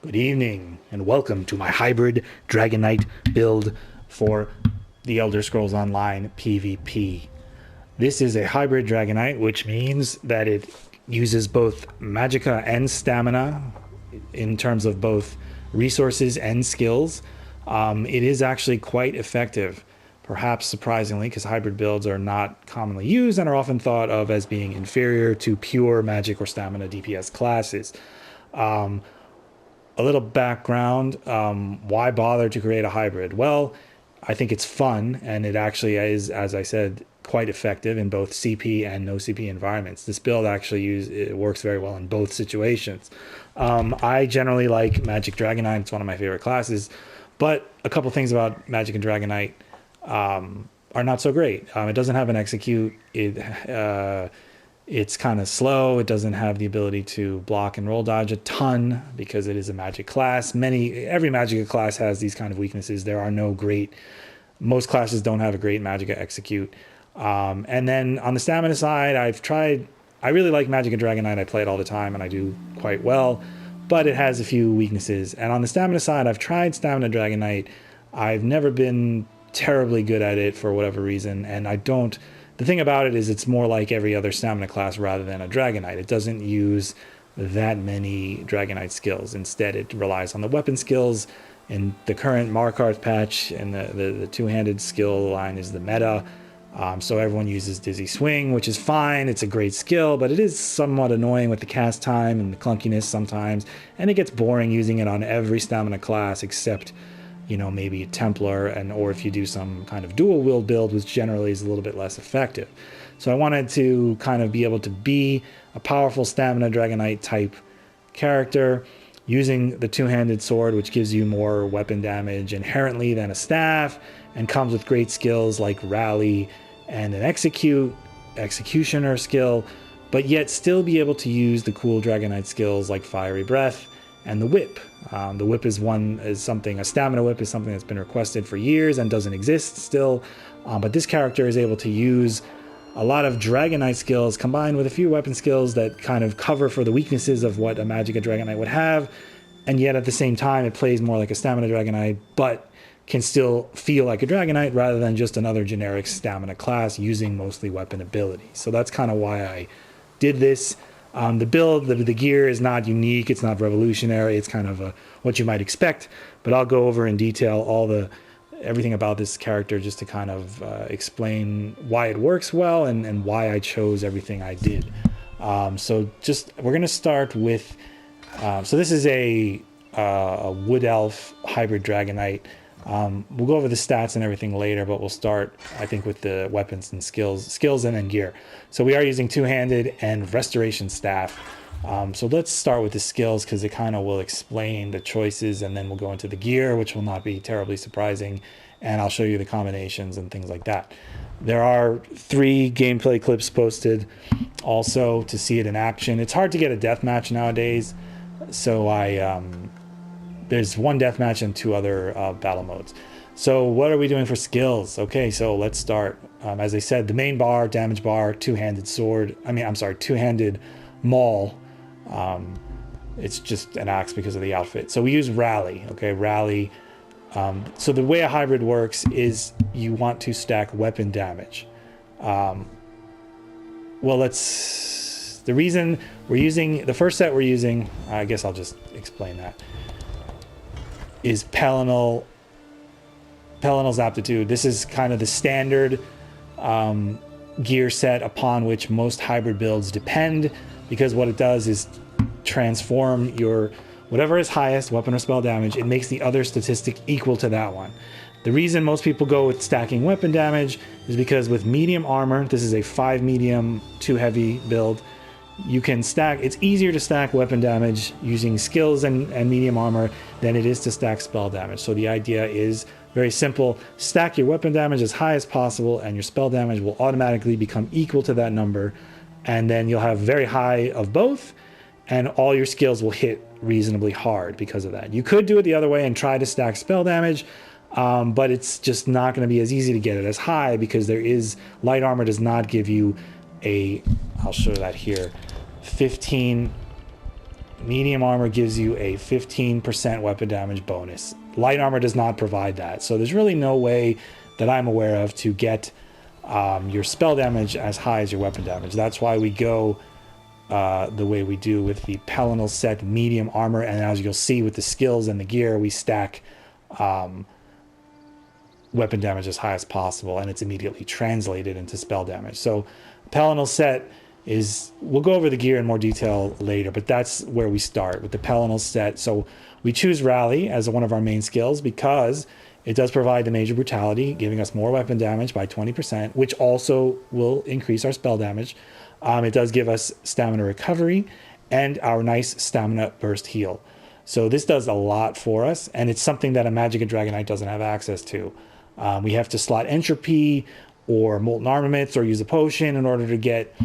Good evening, and welcome to my hybrid Dragonite build for the Elder Scrolls Online PvP. This is a hybrid Dragonite, which means that it uses both Magicka and Stamina in terms of both resources and skills. It is actually quite effective, perhaps surprisingly, because hybrid builds are not commonly used and are often thought of as being inferior to pure Magic or Stamina DPS classes. A little background, why bother to create a hybrid? Well, I think it's fun, and it actually is, as I said, quite effective in both CP and no CP environments. This build actually it works very well in both situations. I generally like Magic Dragonite. It's one of my favorite classes, but a couple things about Magic and Dragonite are not so great. It doesn't have an execute. It's kind of slow. It doesn't have the ability to block and roll dodge a ton because it is a magic class. Every Magicka class has these kind of weaknesses. There are no great, most classes don't have a great Magicka execute. And then on the stamina side, I really like Magic and Dragonite. I play it all the time and I do quite well, but it has a few weaknesses. And on the stamina side, I've tried Stamina Dragonite. I've never been terribly good at it for whatever reason, and the thing about it is it's more like every other stamina class rather than a Dragonite. It doesn't use that many Dragonite skills. Instead, it relies on the weapon skills. In the current Markarth patch, and the two-handed skill line is the meta. So everyone uses Dizzy Swing, which is fine. It's a great skill, but it is somewhat annoying with the cast time and the clunkiness sometimes. And it gets boring using it on every stamina class except maybe Templar, or if you do some kind of dual wield build, which generally is a little bit less effective. So I wanted to kind of be able to be a powerful Stamina Dragonite type character using the two-handed sword, which gives you more weapon damage inherently than a staff, and comes with great skills like Rally and an Executioner skill, but yet still be able to use the cool Dragonite skills like Fiery Breath and the Whip. The Whip a stamina whip is something that's been requested for years and doesn't exist still. But this character is able to use a lot of Dragonite skills combined with a few weapon skills that kind of cover for the weaknesses of what a Magicka Dragonite would have. And yet at the same time, it plays more like a Stamina Dragonite, but can still feel like a Dragonite rather than just another generic stamina class using mostly weapon ability. So that's kind of why I did this. The build, the gear is not unique. It's not revolutionary. It's kind of what you might expect. But I'll go over in detail everything about this character just to kind of explain why it works well and why I chose everything I did. We're going to start with. So this is a Wood Elf hybrid Dragonite. We'll go over the stats and everything later, but we'll start, I think, with the weapons and skills and then gear. So we are using two-handed and restoration staff. So let's start with the skills because it kind of will explain the choices, and then we'll go into the gear, which will not be terribly surprising, and I'll show you the combinations and things like that. There are 3 gameplay clips posted also to see it in action. It's hard to get a deathmatch nowadays, so there's 1 deathmatch and 2 other battle modes. So what are we doing for skills? Okay, so let's start. As I said, the main bar, damage bar, two-handed maul. It's just an axe because of the outfit. So we use Rally. Okay, Rally. So the way a hybrid works is you want to stack weapon damage. The reason we're using, the first set we're using, I guess I'll just explain that, is Pelinal's Aptitude. This is kind of the standard gear set upon which most hybrid builds depend, because what it does is transform your whatever is highest weapon or spell damage. It makes the other statistic equal to that one. The reason most people go with stacking weapon damage is because with medium armor, this is a 5 medium 2 heavy build, you can stack. It's easier to stack weapon damage using skills and medium armor than it is to stack spell damage. So the idea is very simple. Stack your weapon damage as high as possible and your spell damage will automatically become equal to that number, and then you'll have very high of both and all your skills will hit reasonably hard because of that. You could do it the other way and try to stack spell damage, but it's just not going to be as easy to get it as high because light armor does not give you I'll show that here, 15 Medium armor gives you a 15% weapon damage bonus. Light armor does not provide that. So there's really no way that I'm aware of to get your spell damage as high as your weapon damage. That's why we go the way we do with the Pelinal set medium armor. And as you'll see with the skills and the gear, we stack weapon damage as high as possible, and it's immediately translated into spell damage. So Pelinal set is, we'll go over the gear in more detail later, but that's where we start with the Pelinal set. So we choose Rally as one of our main skills because it does provide the Major Brutality, giving us more weapon damage by 20%, which also will increase our spell damage. It does give us Stamina Recovery and our nice Stamina Burst Heal. So this does a lot for us, and it's something that a Magic and Dragonite doesn't have access to. We have to slot Entropy or Molten Armaments or use a potion in order to get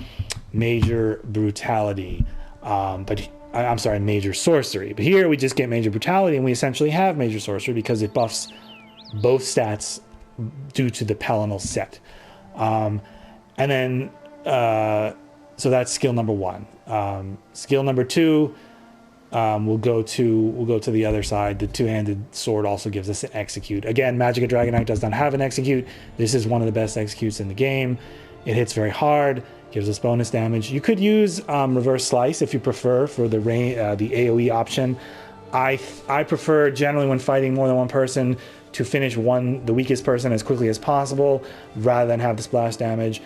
Major Brutality. I'm sorry, Major Sorcery. But here we just get Major Brutality, and we essentially have Major Sorcery because it buffs both stats due to the Pelinal set. And then, so that's skill number 1. Skill number 2, we'll go to the other side. The two-handed sword also gives us an execute. Again, Magic and Dragonite does not have an execute. This is one of the best executes in the game. It hits very hard, gives us bonus damage. You could use reverse slice if you prefer for the AoE option. I prefer generally when fighting more than one person to finish the weakest person as quickly as possible rather than have the splash damage.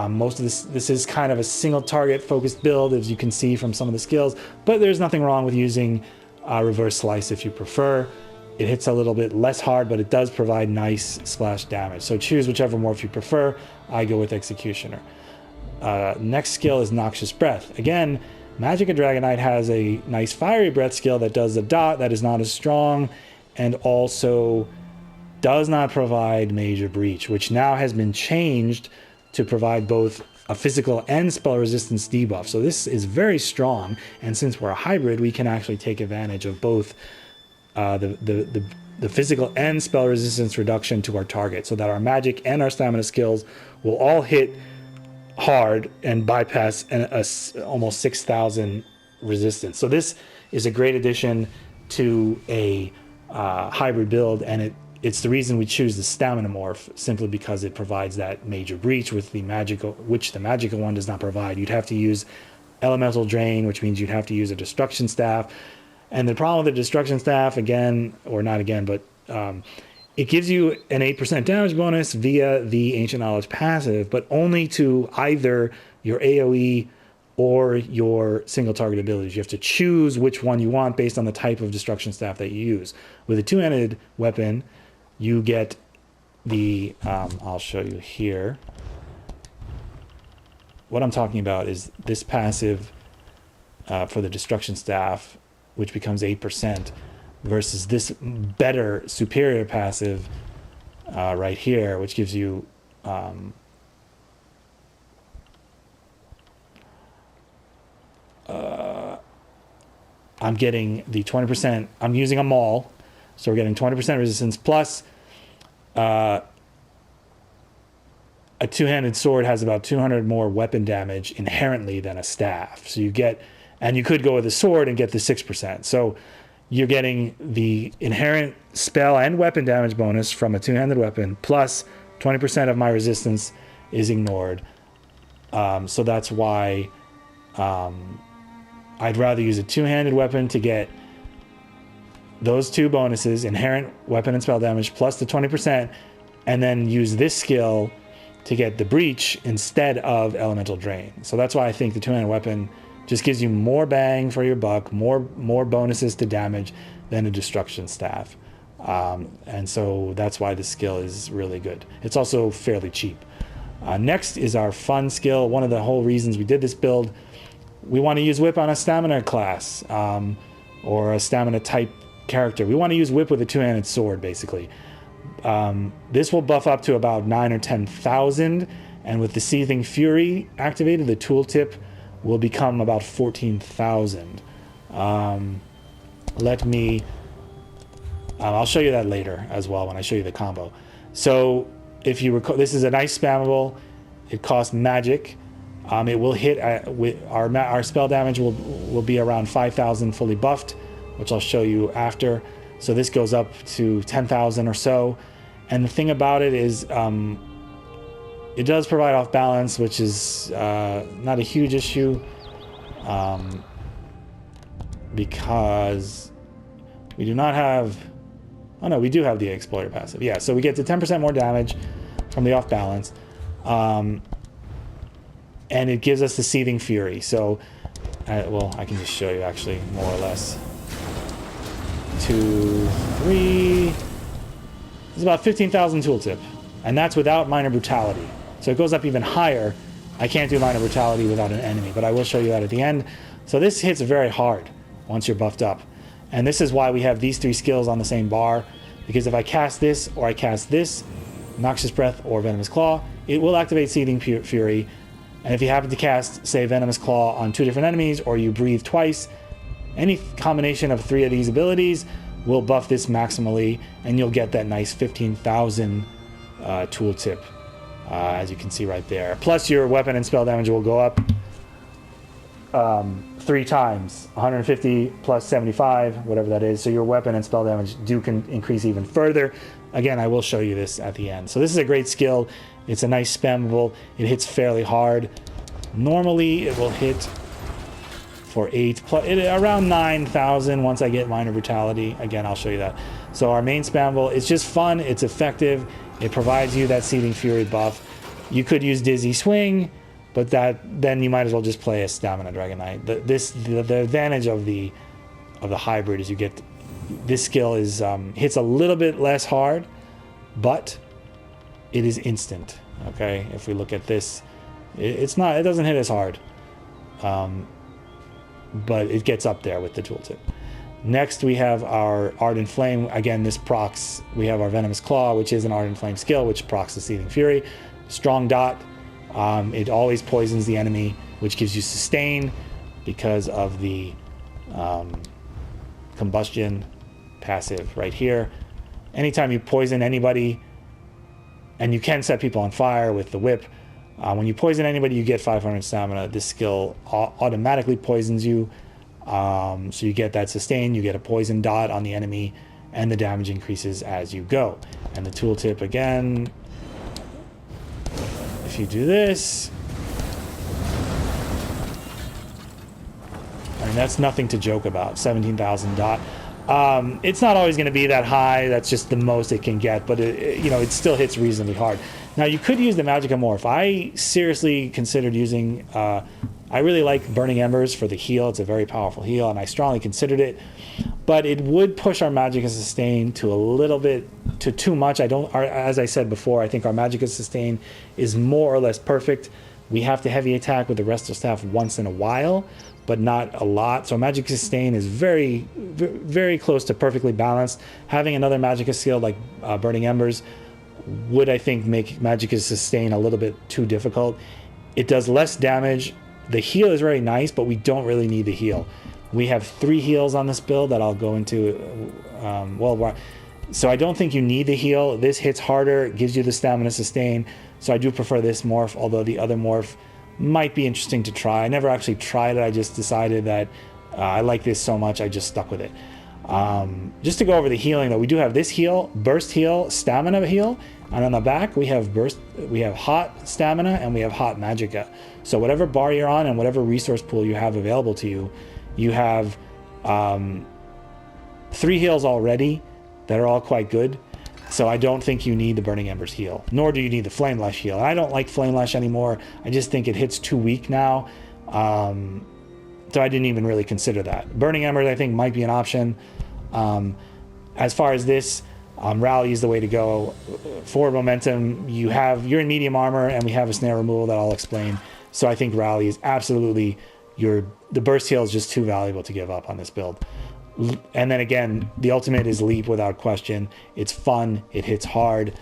Most of this is kind of a single target focused build, as you can see from some of the skills, but there's nothing wrong with using reverse slice if you prefer. It hits a little bit less hard, but it does provide nice splash damage. So choose whichever morph you prefer. I go with Executioner. Next skill is Noxious Breath. Again, Magic and Dragonite has a nice Fiery Breath skill that does a dot that is not as strong, and also does not provide Major Breach, which now has been changed to provide both a physical and spell resistance debuff. So this is very strong, and since we're a hybrid, we can actually take advantage of both the physical and spell resistance reduction to our target, so that our magic and our stamina skills will all hit hard and bypass almost 6,000 resistance. So this is a great addition to a hybrid build, and it's the reason we choose the Stamina Morph, simply because it provides that Major Breach with the magical, which the magical one does not provide. You'd have to use Elemental Drain, which means you'd have to use a Destruction Staff. And the problem with the Destruction Staff, again, or not again, but it gives you an 8% damage bonus via the Ancient Knowledge passive, but only to either your AoE or your single target abilities. You have to choose which one you want based on the type of Destruction Staff that you use. With a two-handed weapon, you get the, I'll show you here. What I'm talking about is this passive for the Destruction Staff, which becomes 8%, versus this better, superior passive right here, which gives you I'm getting the 20%. I'm using a maul, so we're getting 20% resistance plus a two-handed sword has about 200 more weapon damage inherently than a staff. So you get, and you could go with a sword and get the 6%. So you're getting the inherent spell and weapon damage bonus from a two-handed weapon, plus 20% of my resistance is ignored. So that's why I'd rather use a two-handed weapon to get those two bonuses, inherent weapon and spell damage, plus the 20%, and then use this skill to get the breach instead of Elemental Drain. So that's why I think the two-handed weapon just gives you more bang for your buck, more bonuses to damage than a Destruction Staff. And so that's why this skill is really good. It's also fairly cheap. Next is our fun skill. One of the whole reasons we did this build, we want to use Whip on a Stamina class or a Stamina type character. We want to use Whip with a two-handed sword, basically. This will buff up to about 9,000 or 10,000, and with the Seething Fury activated, the tooltip will become about 14,000. Let me... I'll show you that later as well when I show you the combo. So if you recall, this is a nice spammable. It costs magic. It will hit our spell damage will be around 5,000 fully buffed, which I'll show you after. So this goes up to 10,000 or so. And the thing about it is, it does provide off balance, which is not a huge issue, because we do not have. Oh no, we do have the Exploiter passive. Yeah, so we get to 10% more damage from the off balance, and it gives us the Seething Fury. So, well, I can just show you actually more or less. 2, 3. It's about 15,000 tooltip, and that's without Minor Brutality. So it goes up even higher. I can't do Minor Brutality without an enemy, but I will show you that at the end. So this hits very hard once you're buffed up. And this is why we have these 3 skills on the same bar, because if I cast this or I cast this, Noxious Breath or Venomous Claw, it will activate Seething Fury. And if you happen to cast, say, Venomous Claw on 2 different enemies, or you breathe twice, any combination of 3 of these abilities will buff this maximally, and you'll get that nice 15,000 tooltip, as you can see right there. Plus your weapon and spell damage will go up 3 times, 150 plus 75, whatever that is. So your weapon and spell damage can increase even further. Again, I will show you this at the end. So this is a great skill. It's a nice spammable. It hits fairly hard. Normally it will hit for 8 plus around 9,000 once I get Minor Brutality. Again, I'll show you that. So our main spammable, it's just fun. It's effective. It provides you that Seething Fury buff. You could use Dizzy Swing, but then you might as well just play a Stamina Dragonite. The advantage of the hybrid is you get this skill is hits a little bit less hard, but it is instant. Okay, if we look at this, it doesn't hit as hard, but it gets up there with the tooltip. Next we have our Ardent Flame. Again, this procs. We have our Venomous Claw, which is an Ardent Flame skill, which procs the Seething Fury. Strong Dot. It always poisons the enemy, which gives you sustain because of the combustion passive right here. Anytime you poison anybody, and you can set people on fire with the whip, when you poison anybody, you get 500 stamina. This skill automatically poisons you, so you get that sustain, you get a poison dot on the enemy, and the damage increases as you go. And the tooltip again, if you do this, I mean, that's nothing to joke about. 17,000 dot. It's not always going to be that high. That's just the most it can get, but it still hits reasonably hard. Now you could use the Magicka Morph. I seriously considered using. I really like Burning Embers for the heal. It's a very powerful heal, and I strongly considered it. But it would push our Magicka Sustain to a little bit to too much. As I said before, I think our Magicka Sustain is more or less perfect. We have to heavy attack with the Resto Staff once in a while, but not a lot. So Magicka Sustain is very, very close to perfectly balanced. Having another Magicka skill like Burning Embers would, I think, make Magicka Sustain a little bit too difficult. It does less damage. The heal is very nice, but we don't really need the heal. We have 3 heals on this build that I'll go into. So I don't think you need the heal. This hits harder, it gives you the stamina sustain. So I do prefer this morph, although the other morph might be interesting to try. I never actually tried it. I just decided that I like this so much, I just stuck with it. Just to go over the healing though, we do have this heal, burst heal, stamina heal, and on the back we have hot stamina and we have hot magicka. So whatever bar you're on and whatever resource pool you have available to you, you have 3 heals already that are all quite good. So I don't think you need the Burning Embers heal, nor do you need the Flame Lash heal. And I don't like Flame Lash anymore. I just think it hits too weak now. So I didn't even really consider that. Burning Embers, I think, might be an option. As far as this, Rally is the way to go. Forward momentum, you're in medium armor, and we have a snare removal that I'll explain. So I think Rally is absolutely the burst heal is just too valuable to give up on this build. And then again, the ultimate is Leap without question. It's fun. It hits hard. If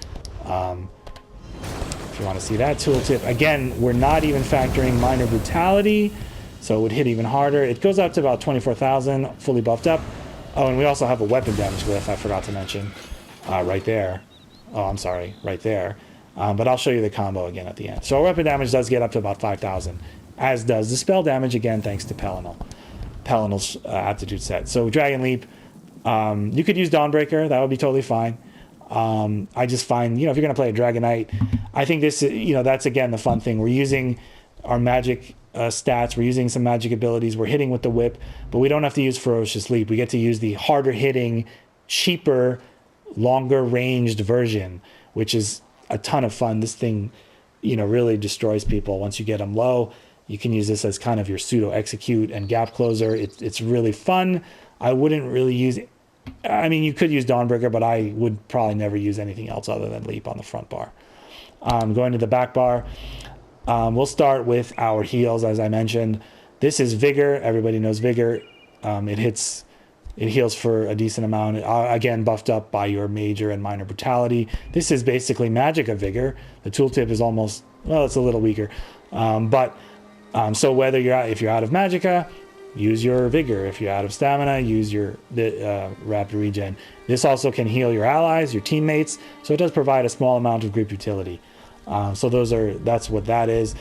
you want to see that tooltip, again, we're not even factoring Minor Brutality, so it would hit even harder. It goes up to about 24,000, fully buffed up. Oh, and we also have a weapon damage glyph I forgot to mention right there. Oh, I'm sorry, right there. But I'll show you the combo again at the end. So our weapon damage does get up to about 5,000, as does the spell damage, again, thanks to Pelinal's aptitude set. So Dragon Leap, you could use Dawnbreaker. That would be totally fine. I just find, if you're going to play a Dragonite, I think this, that's, again, the fun thing. We're using our magic stats. We're using some magic abilities. We're hitting with the whip, but we don't have to use Ferocious Leap. We get to use the harder hitting, cheaper, longer ranged version, which is a ton of fun. This thing, really destroys people once you get them low. You can use this as kind of your pseudo execute and gap closer. It's really fun. I wouldn't really use it. I mean, you could use Dawnbreaker, but I would probably never use anything else other than Leap on the front bar. Going to the back bar, we'll start with our heals, as I mentioned. This is Vigor. Everybody knows Vigor. It heals for a decent amount. Again, buffed up by your Major and Minor Brutality. This is basically Magicka Vigor. The tooltip is almost, it's a little weaker. So whether if you're out of Magicka, use your Vigor. If you're out of Stamina, use your Rapid Regen. This also can heal your allies, your teammates, so it does provide a small amount of group utility. So that's what that is.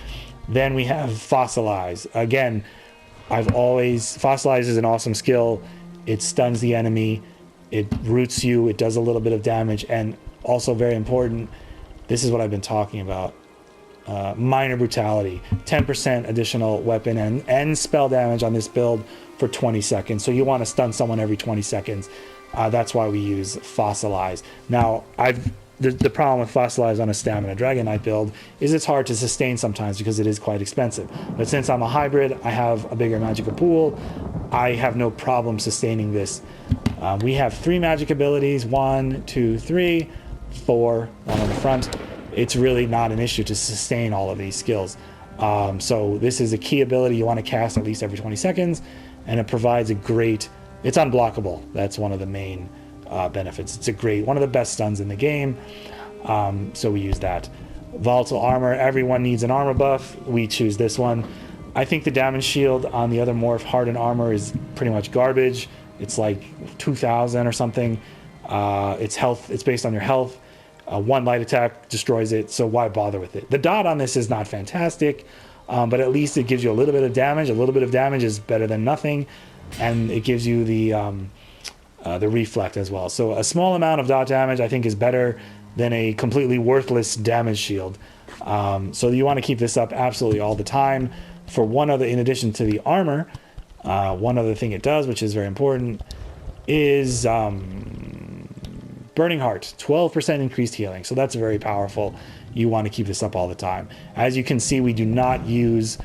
Then we have Fossilize. Again, Fossilize is an awesome skill. It stuns the enemy, it roots you, it does a little bit of damage, and also very important, this is what I've been talking about, Minor Brutality, 10% additional weapon and spell damage on this build for 20 seconds. So you want to stun someone every 20 seconds. That's why we use Fossilize. Now, the problem with Fossilize on a Stamina Dragonite build is it's hard to sustain sometimes because it is quite expensive. But since I'm a hybrid, I have a bigger Magicka pool, I have no problem sustaining this. We have 3 magic abilities, 1, 2, 3, 4, one on the front. It's really not an issue to sustain all of these skills. So this is a key ability you want to cast at least every 20 seconds, and it provides it's unblockable. That's one of the main benefits. It's one of the best stuns in the game. So we use that. Volatile Armor, everyone needs an armor buff. We choose this one. I think the damage shield on the other morph Hardened Armor is pretty much garbage. It's like 2,000 or something. It's based on your health. One light attack destroys it, so why bother with it? The dot on this is not fantastic, but at least it gives you a little bit of damage. A little bit of damage is better than nothing, and it gives you the reflect as well. So a small amount of dot damage I think is better than a completely worthless damage shield. So you want to keep this up absolutely all the time. For in addition to the armor, one other thing it does, which is very important, is Burning Heart, 12% increased healing. So that's very powerful. You want to keep this up all the time. As you can see, we do not use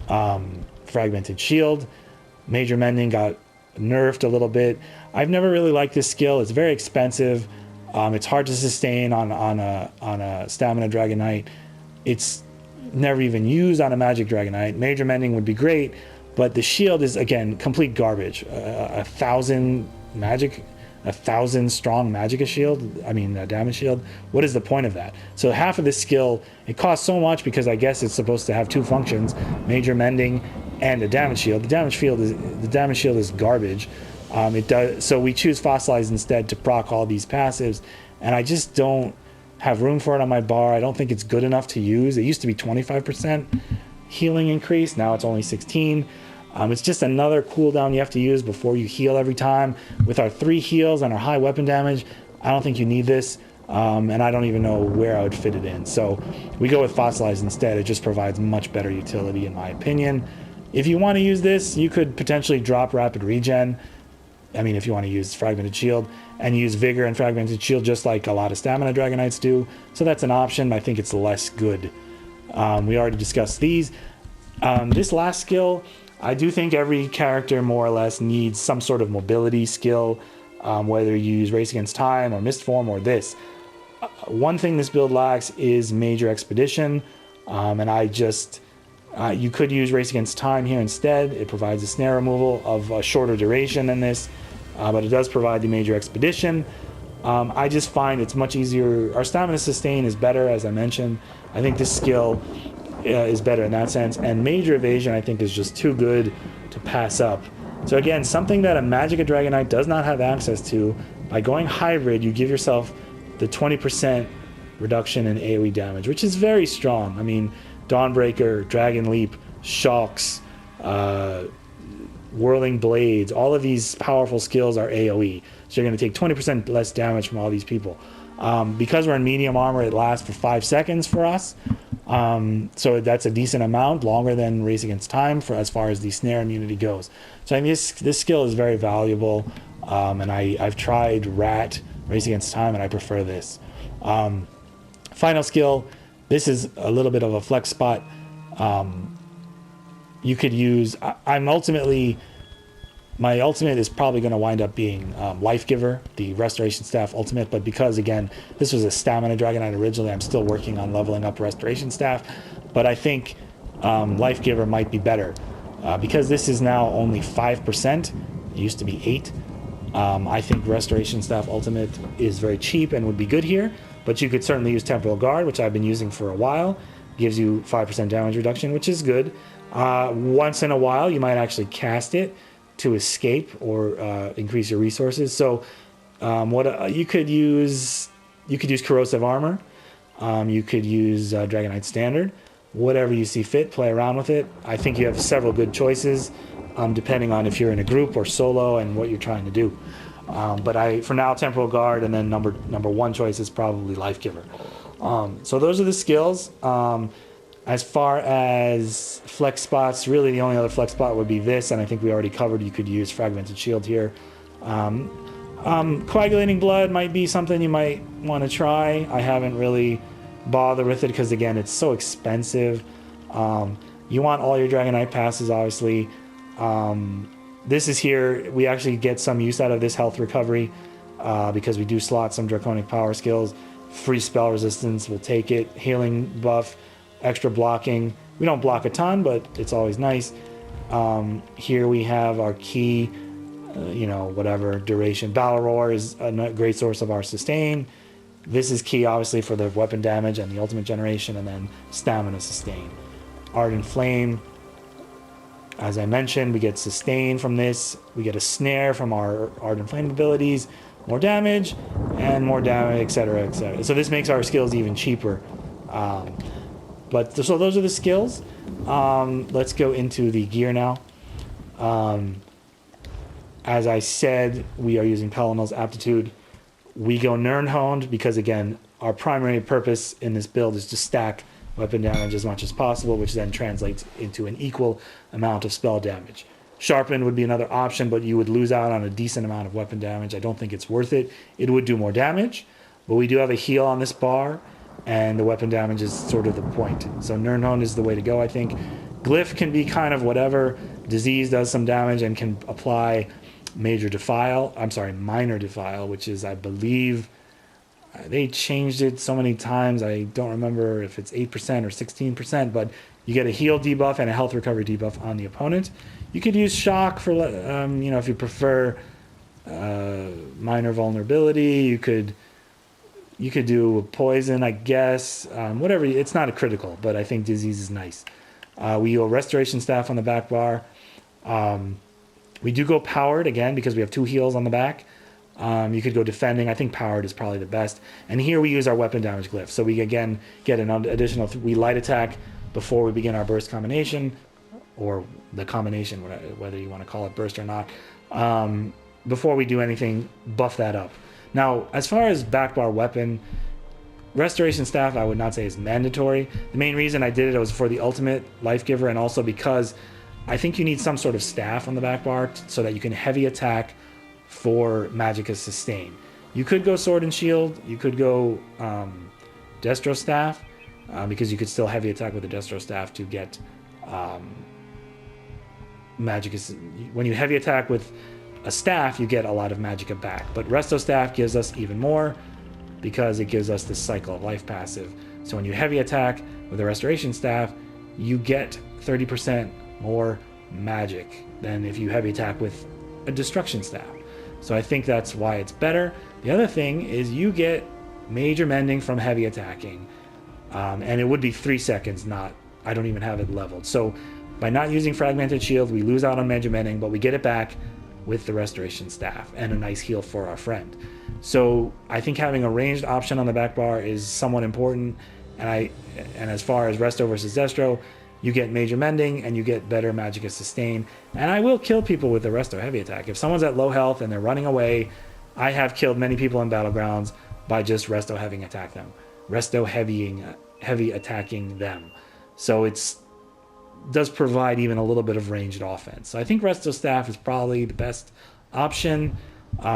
Fragmented Shield. Major Mending got nerfed a little bit. I've never really liked this skill. It's very expensive. It's hard to sustain on a Stamina Dragonite. It's never even used on a Magic Dragonite. Major Mending would be great, but the shield is, again, complete garbage. 1,000 strong Magicka shield, damage shield. What is the point of that? So half of this skill, it costs so much because I guess it's supposed to have 2 functions, Major Mending and a damage shield. The damage shield is garbage. So we choose Fossilize instead to proc all these passives, and I just don't have room for it on my bar. I don't think it's good enough to use. It used to be 25% healing increase, now it's only 16. It's just another cooldown you have to use before you heal every time. With our 3 heals and our high weapon damage, I don't think you need this, and I don't even know where I would fit it in. So we go with Fossilize instead. It just provides much better utility in my opinion. If you want to use this, you could potentially drop Rapid Regen. If you want to use Fragmented Shield and use Vigor and Fragmented Shield just like a lot of Stamina Dragonites do. So that's an option. I think it's less good. We already discussed these. This last skill, I do think every character more or less needs some sort of mobility skill, whether you use Race Against Time or Mist Form or this. One thing this build lacks is Major Expedition, you could use Race Against Time here instead. It provides a snare removal of a shorter duration than this, but it does provide the Major Expedition. I just find it's much easier. Our Stamina Sustain is better, as I mentioned. I think this skill is better in that sense, and Major Evasion I think is just too good to pass up. So again, something that a Magicka Dragonite does not have access to. By going hybrid, you give yourself the 20% reduction in AoE damage, which is very strong. I mean, Dawnbreaker, Dragon Leap, Shocks, Whirling Blades, all of these powerful skills are AoE. So you're going to take 20% less damage from all these people. Because we're in medium armor, it lasts for 5 seconds for us. So that's a decent amount, longer than Race Against Time for as far as the snare immunity goes. So I mean, this skill is very valuable, and I've tried Rat, Race Against Time, and I prefer this. Final skill, this is a little bit of a flex spot. You could use, my ultimate is probably going to wind up being Life Giver, the Restoration Staff ultimate, but because, again, this was a Stamina Dragonite originally, I'm still working on leveling up Restoration Staff, but I think Life Giver might be better. Because this is now only 5%, it used to be 8, I think Restoration Staff ultimate is very cheap and would be good here, but you could certainly use Temporal Guard, which I've been using for a while, gives you 5% damage reduction, which is good. Once in a while, you might actually cast it to escape or increase your resources. So you could use Corrosive Armor, you could use Dragonite Standard, whatever you see fit, play around with it. I think you have several good choices depending on if you're in a group or solo and what you're trying to do. But for now, Temporal Guard, and then number one choice is probably Life Giver. So those are the skills. As far as flex spots, really the only other flex spot would be this, and I think we already covered you could use Fragmented Shield here. Coagulating Blood might be something you might want to try. I haven't really bothered with it because, again, it's so expensive. You want all your Dragonite passes, obviously. This is here. We actually get some use out of this health recovery because we do slot some Draconic Power skills. Free spell resistance, we'll take it. Healing buff. Extra blocking. We don't block a ton, but it's always nice. Here we have our key, whatever duration. Battle Roar is a great source of our sustain. This is key, obviously, for the weapon damage and the ultimate generation, and then stamina sustain. Ardent Flame, as I mentioned, we get sustain from this. We get a snare from our Ardent Flame abilities, more damage, etc., etc. So this makes our skills even cheaper. So those are the skills. Let's go into the gear now. As I said, we are using Pelinal's Aptitude. We go Nirnhoned because, again, our primary purpose in this build is to stack weapon damage as much as possible, which then translates into an equal amount of spell damage. Sharpened would be another option, but you would lose out on a decent amount of weapon damage. I don't think it's worth it. It would do more damage, but we do have a heal on this bar, and the weapon damage is sort of the point. So Nirnhoned is the way to go, I think. Glyph can be kind of whatever. Disease does some damage and can apply Minor Defile, which is, I believe, they changed it so many times. I don't remember if it's 8% or 16%, but you get a heal debuff and a health recovery debuff on the opponent. You could use Shock for, if you prefer minor vulnerability. You could do poison, I guess. Whatever. It's not a critical, but I think disease is nice. We go Restoration Staff on the back bar. We do go Powered, again, because we have 2 heals on the back. You could go Defending. I think Powered is probably the best. And here we use our weapon damage glyph. So we, again, get an additional... We light attack before we begin our burst combination, or the combination, whether you want to call it burst or not. Before we do anything, buff that up. Now, as far as back bar weapon, Restoration Staff I would not say is mandatory. The main reason I did it was for the ultimate Life Giver, and also because I think you need some sort of staff on the back bar so that you can heavy attack for Magicka Sustain. You could go Sword and Shield. You could go Destro Staff, because you could still heavy attack with the Destro Staff to get Magicka. When you heavy attack with a staff, you get a lot of Magicka back. But Resto Staff gives us even more because it gives us this Cycle of Life passive. So when you heavy attack with a Restoration Staff, you get 30% more magic than if you heavy attack with a Destruction Staff. So I think that's why it's better. The other thing is you get Major Mending from heavy attacking. And it would be 3 seconds, I don't even have it leveled. So by not using Fragmented Shield, we lose out on Major Mending, but we get it back with the Restoration Staff and a nice heal for our friend. So I think having a ranged option on the back bar is somewhat important. And as far as Resto versus Destro, you get major mending and you get better Magicka sustain. And I will kill people with the Resto heavy attack. If someone's at low health and they're running away, I have killed many people in Battlegrounds by just Resto heavy attack them. Resto heavy attacking them. So it's does provide even a little bit of ranged offense. So I think Resto Staff is probably the best option.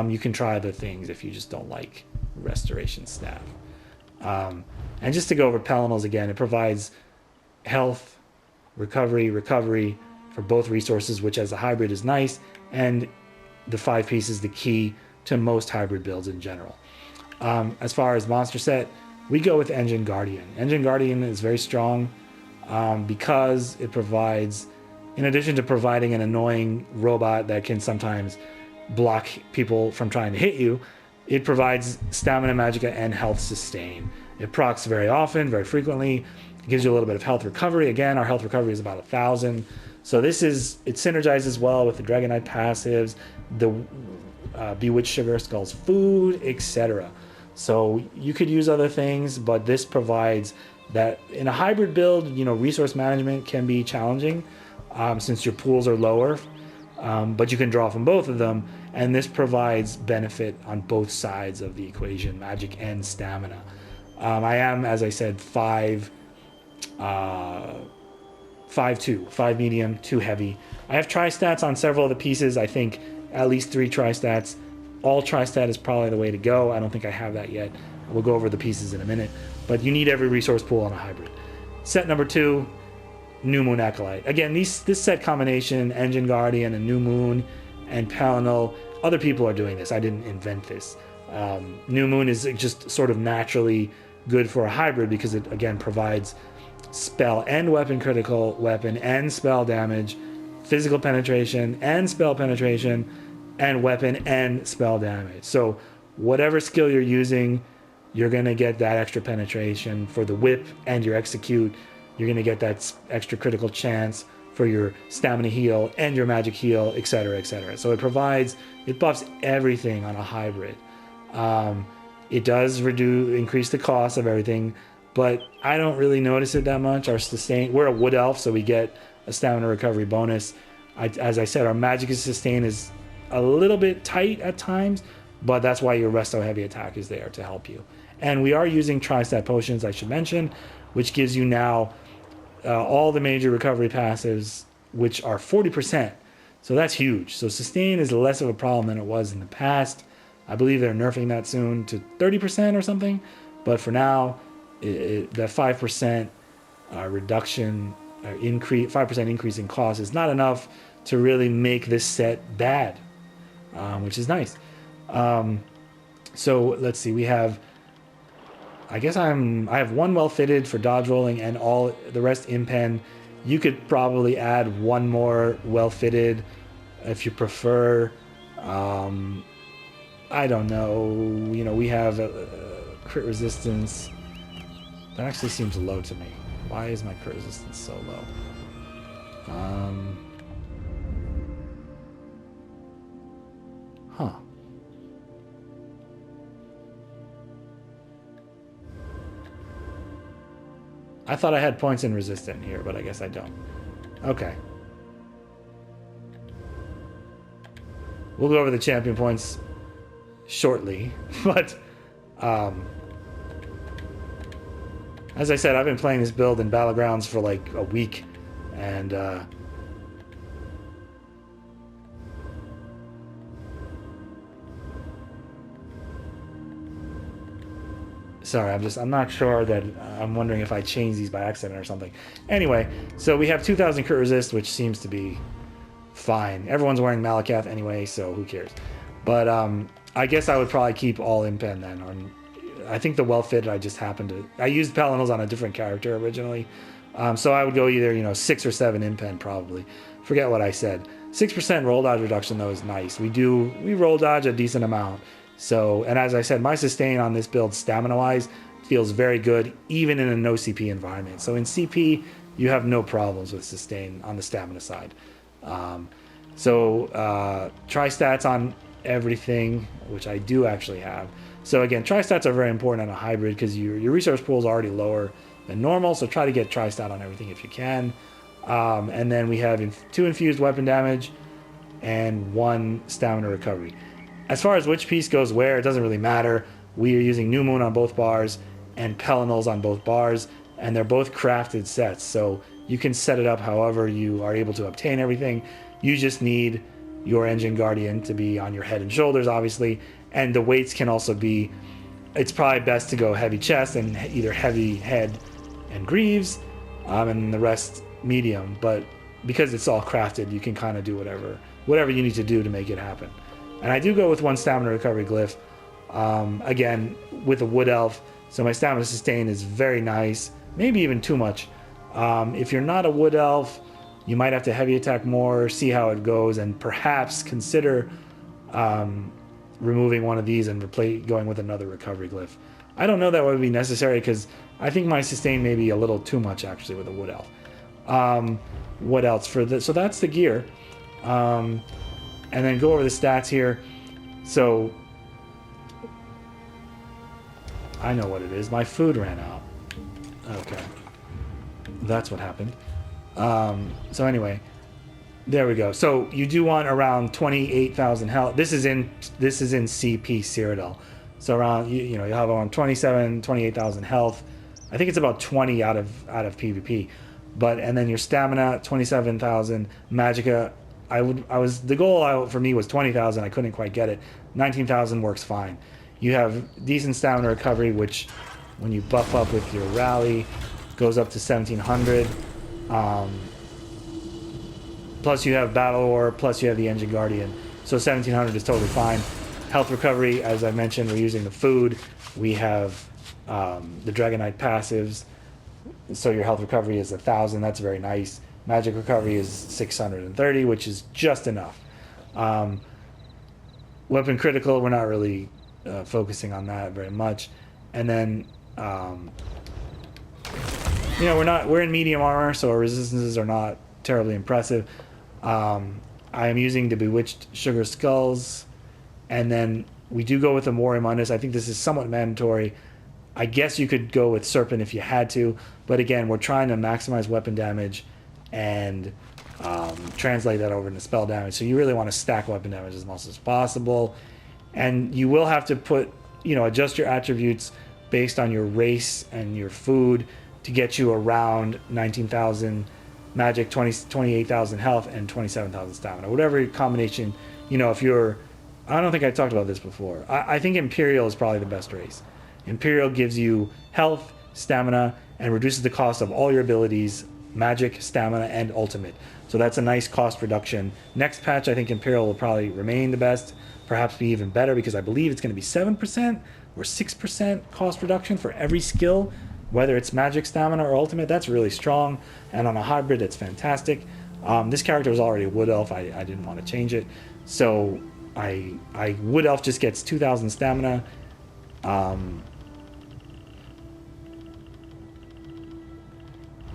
You can try other things if you just don't like Restoration Staff. And just to go over Pelinals again, it provides health, recovery for both resources, which as a hybrid is nice, and the 5-piece is the key to most hybrid builds in general. As far as monster set, we go with Engine Guardian. Engine Guardian is very strong because it provides, in addition to providing an annoying robot that can sometimes block people from trying to hit you, it provides stamina, magicka, and health sustain. It procs very often, very frequently. It gives you a little bit of health recovery. Again, our health recovery is about 1,000. So it synergizes well with the Dragonkight passives, the Bewitched Sugar Skull's food, etc. So you could use other things, but this provides that in a hybrid build, resource management can be challenging since your pools are lower, but you can draw from both of them, and this provides benefit on both sides of the equation, magic and stamina. I am, as I said, 5'2", 5 medium, 2 heavy. I have tri-stats on several of the pieces. I think at least 3 tri-stats. All tri-stat is probably the way to go. I don't think I have that yet. We'll go over the pieces in a minute. But you need every resource pool on a hybrid. Set number 2, New Moon Acolyte. Again, this set combination, Engine Guardian and New Moon and Pelinal, other people are doing this. I didn't invent this. New Moon is just sort of naturally good for a hybrid because it, again, provides spell and weapon critical, weapon and spell damage, physical penetration and spell penetration, and weapon and spell damage. So whatever skill you're using, you're going to get that extra penetration for the whip and your execute. You're going to get that extra critical chance for your stamina heal and your magic heal, etc., etc. So it buffs everything on a hybrid. It does increase the cost of everything, but I don't really notice it that much. We're a wood elf, so we get a stamina recovery bonus. As I said, our magic sustain is a little bit tight at times, but that's why your Resto heavy attack is there to help you. And we are using tri-stat potions, I should mention, which gives you now all the major recovery passives, which are 40%. So that's huge. So sustain is less of a problem than it was in the past. I believe they're nerfing that soon to 30% or something. But for now, that 5% reduction, 5% increase in cost is not enough to really make this set bad, which is nice. So let's see, we have, I have 1 well fitted for dodge rolling and all the rest impen. You could probably add 1 more well fitted if you prefer. I don't know. We have crit resistance. That actually seems low to me. Why is my crit resistance so low? Huh. I thought I had points in resistant here, but I guess I don't. Okay. We'll go over the champion points shortly, but as I said, I've been playing this build in Battlegrounds for like a week, and sorry, I'm not sure that I'm wondering if I changed these by accident or something. Anyway, so we have 2,000 crit resist, which seems to be fine. Everyone's wearing Malakath anyway, so who cares? But I guess I would probably keep all impen then. I think the well fit I used Pelinals on a different character originally, so I would go either 6 or 7 impen probably. Forget what I said. 6% roll dodge reduction though is nice. We roll dodge a decent amount. So, and as I said, my sustain on this build, stamina-wise, feels very good, even in a no CP environment. So in CP, you have no problems with sustain on the stamina side. Tri-stats on everything, which I do actually have. So again, tri-stats are very important on a hybrid because your resource pool is already lower than normal, so try to get tri-stat on everything if you can. And then we have 2 infused weapon damage and 1 stamina recovery. As far as which piece goes where, it doesn't really matter. We are using New Moon on both bars and Pelinals on both bars, and they're both crafted sets, so you can set it up however you are able to obtain everything. You just need your Engine Guardian to be on your head and shoulders, obviously, and the weights can also be, it's probably best to go heavy chest and either heavy head and greaves, and the rest medium, but because it's all crafted, you can kind of do whatever you need to do to make it happen. And I do go with 1 stamina recovery glyph, again, with a wood elf, so my stamina sustain is very nice, maybe even too much. If you're not a wood elf, you might have to heavy attack more, see how it goes, and perhaps consider removing one of these and going with another recovery glyph. I don't know that would be necessary because I think my sustain may be a little too much actually with a wood elf. What else for this? So that's the gear. And then go over the stats here. So I know what it is. My food ran out. Okay. That's what happened. So anyway, there we go. So you do want around 28,000 health. This is in CP Cyrodiil. So around you have around 28,000 health. I think it's about 20 out of PvP. And then your stamina 27,000, magicka. The goal for me was 20,000. I couldn't quite get it. 19,000 works fine. You have decent stamina recovery, which when you buff up with your rally goes up to 1,700. Plus you have Battle Ore, plus you have the Engine Guardian. So 1,700 is totally fine. Health recovery, as I mentioned, we're using the food. We have the Dragonkight passives. So your health recovery is 1,000. That's very nice. Magic recovery is 630, which is just enough. Weapon critical, we're not really focusing on that very much. And then we're in medium armor, so our resistances are not terribly impressive. I am using the Bewitched Sugar Skulls, and then we do go with the Warrior Mundus. I think this is somewhat mandatory. I guess you could go with Serpent if you had to, but again, we're trying to maximize weapon damage and translate that over into spell damage. So you really want to stack weapon damage as much as possible, and you will have to adjust your attributes based on your race and your food to get you around 19,000 magic, 28,000 health, and 27,000 stamina. Whatever combination, if you're... I don't think I talked about this before. I think Imperial is probably the best race. Imperial gives you health, stamina, and reduces the cost of all your abilities, magic, stamina, and ultimate. So that's a nice cost reduction. Next patch, I think Imperial will probably remain the best, perhaps be even better, because I believe it's going to be 7% or 6% cost reduction for every skill, whether it's magic, stamina, or ultimate. That's really strong, and on a hybrid, it's fantastic. This character was already a Wood Elf. I didn't want to change it, so I Wood Elf just gets 2,000 stamina.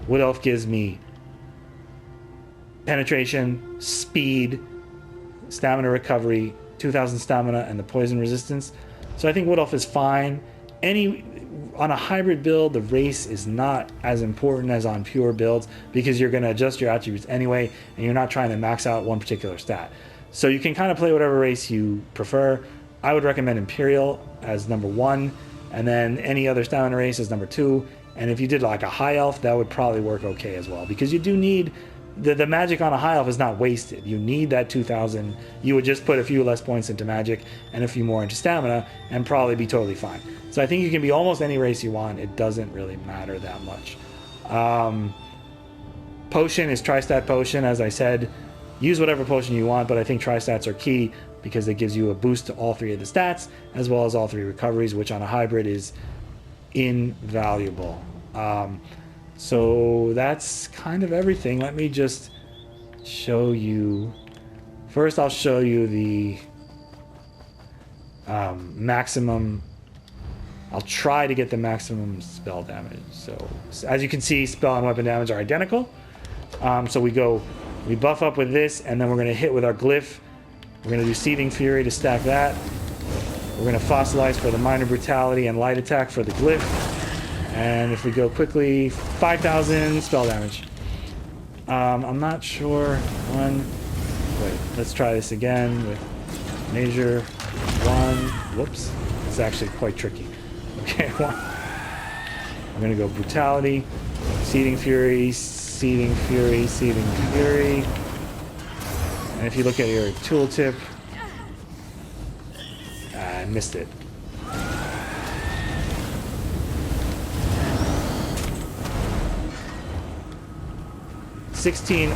Wood Elf gives me penetration, speed, stamina recovery, 2,000 stamina, and the poison resistance. So I think Wood Elf is fine. On a hybrid build, the race is not as important as on pure builds because you're going to adjust your attributes anyway, and you're not trying to max out one particular stat. So you can kind of play whatever race you prefer. I would recommend Imperial as number 1, and then any other stamina race as number 2. And if you did like a high elf, that would probably work okay as well, because you do need the magic on a high elf is not wasted. You need that 2,000. You would just put a few less points into magic and a few more into stamina and probably be totally fine. So I think you can be almost any race you want. It doesn't really matter that much. Potion is Tri-Stat Potion, as I said. Use whatever potion you want, but I think Tri-Stats are key because it gives you a boost to all 3 of the stats as well as all 3 recoveries, which on a hybrid is invaluable. So that's kind of everything. Let me just show you. First, I'll show you the maximum. I'll try to get the maximum spell damage. So as you can see, spell and weapon damage are identical. So we buff up with this, and then we're going to hit with our glyph We're going to do Seething Fury to stack that. We're going to Fossilize for the Minor Brutality and Light Attack for the Glyph. And if we go quickly, 5,000 spell damage. I'm not sure. Wait, let's try this again with Major 1. Whoops. It's actually quite tricky. Okay, 1. I'm going to go Brutality, Seething Fury, Seething Fury, Seething Fury. And if you look at your tooltip, I missed it.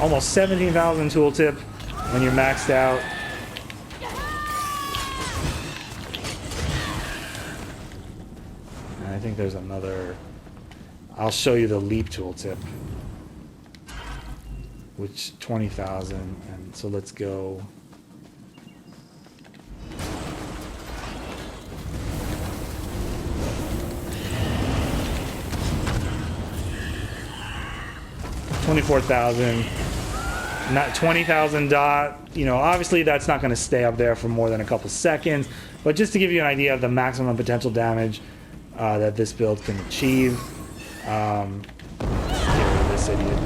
Almost 17,000 tooltip when you're maxed out. And I think there's another. I'll show you the leap tooltip, which 20,000, and so let's go. $24,000, not 20,000 dot. You know, obviously that's not going to stay up there for more than a couple seconds, but just to give you an idea of the maximum potential damage that this build can achieve. Get rid of this idiot.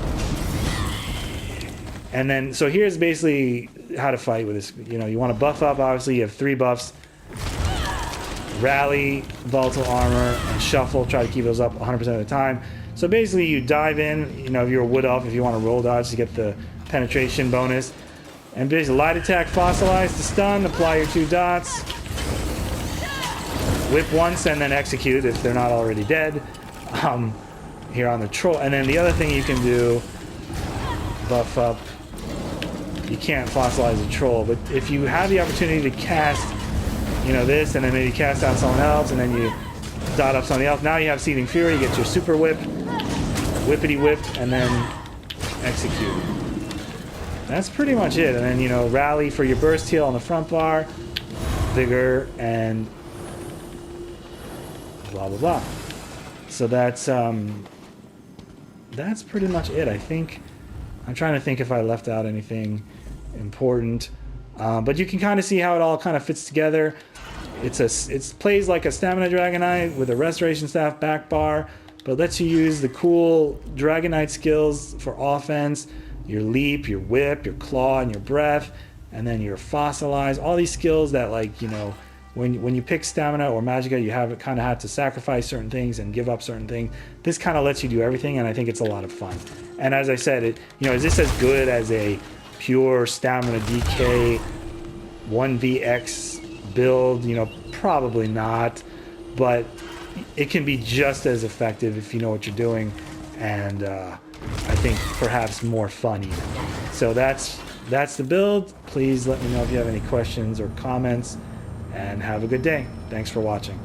And then, so here's basically how to fight with this. You know, you want to buff up. Obviously, you have 3 buffs: Rally, Volatile Armor, and Shuffle. Try to keep those up 100% of the time. So basically, you dive in. You know, if you're a Wood Elf, if you want to roll dodge to get the penetration bonus, and basically Light Attack, Fossilize to stun. Apply your 2 dots. Whip once and then execute if they're not already dead. Here on the troll, and then the other thing you can do, buff up. You can't fossilize a troll, but if you have the opportunity to cast, you know, this, and then maybe cast out someone else, and then you dot up somebody else, now you have Seething Fury. You get your super whip, whippity whip, and then execute. That's pretty much it. And then, you know, rally for your burst heal on the front bar, vigor, and blah blah blah. So that's pretty much it. I think I'm trying to think if I left out anything important, but you can kind of see how it all kind of fits together. It plays like a Stamina Dragonite with a Restoration Staff back bar, but lets you use the cool Dragonite skills for offense: your leap, your whip, your claw, and your breath, and then your fossilize. All these skills that, like, you know, when you pick Stamina or Magicka, you kind of have to sacrifice certain things and give up certain things. This kind of lets you do everything, and I think it's a lot of fun. And as I said, is this as good as a pure Stamina DK 1vx build? You know, probably not, but it can be just as effective if you know what you're doing, and I think perhaps more fun even. So that's the build. Please let me know if you have any questions or comments, and have a good day. Thanks for watching.